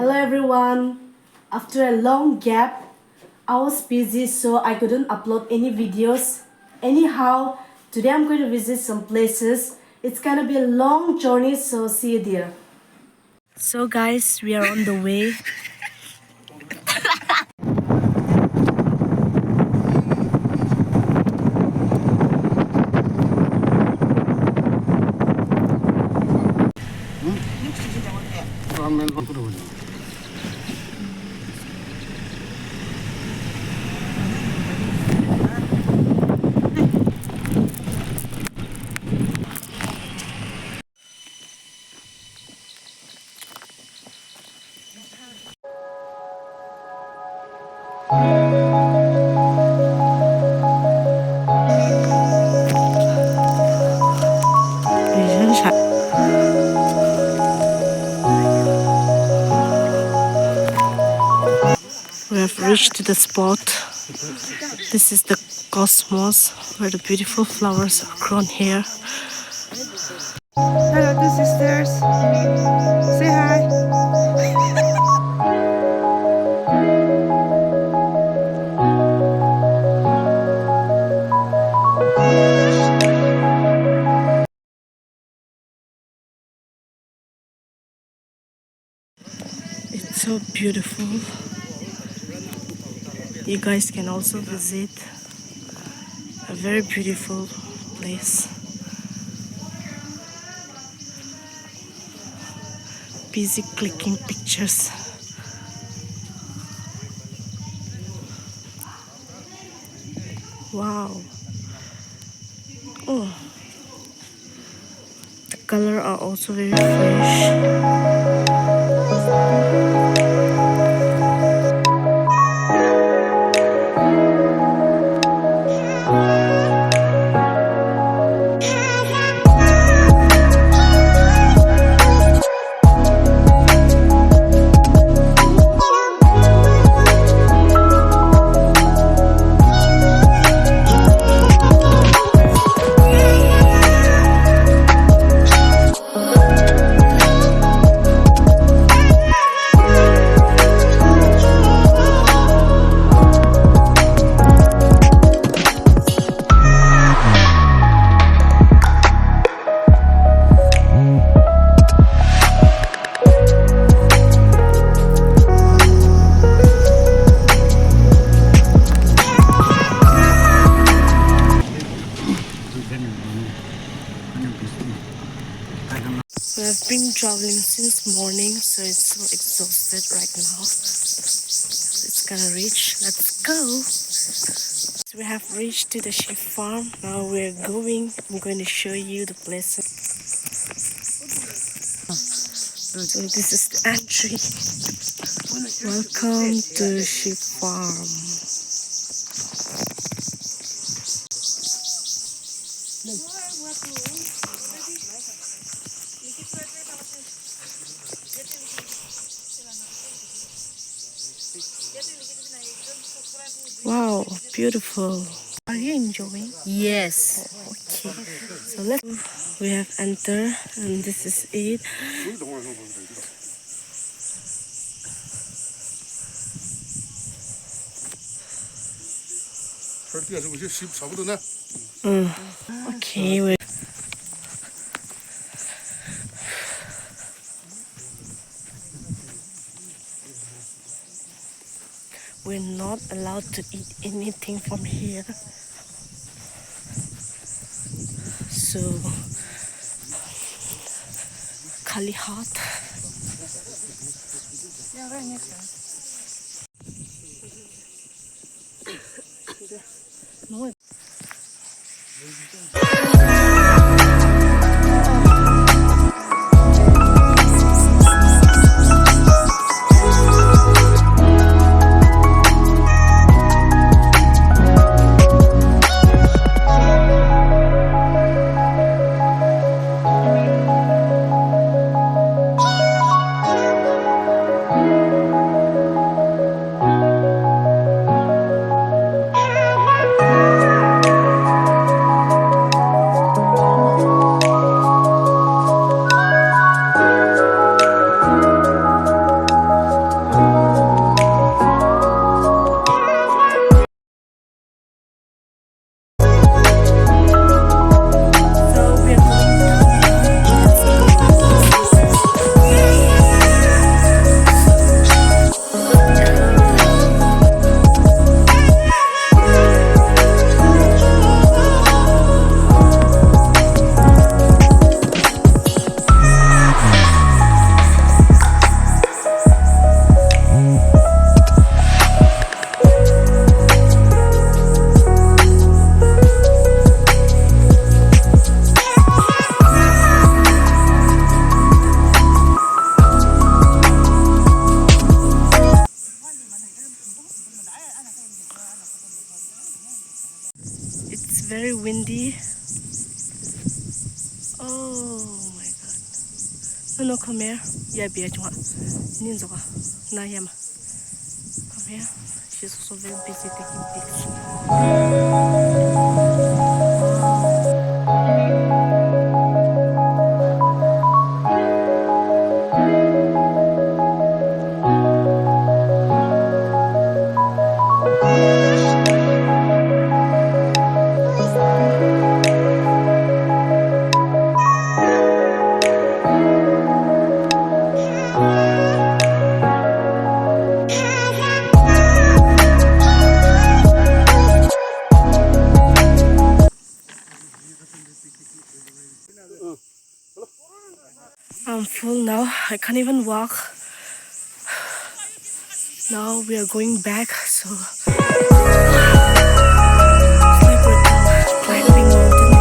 Hello everyone. After a long gap, I was busy so I couldn't upload any videos. Anyhow, today I'm going to visit some places. It's gonna be a long journey, so see you there. So guys, we are on the way. We have reached the spot. This is the cosmos where the beautiful flowers are grown here. Hello, two sisters. Say hi. It's so beautiful. You guys can also visit a very beautiful place. Busy clicking pictures. Wow. Oh. The color are also very fresh. We have been traveling since morning, so it's so exhausted right now. It's gonna reach. Let's go. So we have reached to the sheep farm. Now we're going. I'm going to show you the place. So this is the entry. Welcome to sheep farm. Wow, beautiful. Are you enjoying? Yes. Okay, so we have entered, and this is it. Okay, we're not allowed to eat anything from here. So, Kalihat. No. windy. Oh my god. No, no, come here. Yeah, be a jwa. Ninzoka. Na yama. Come here. She's also very busy taking pics. I'm full now. I can't even walk. Now we are going back, so it's like we're climbing mountain.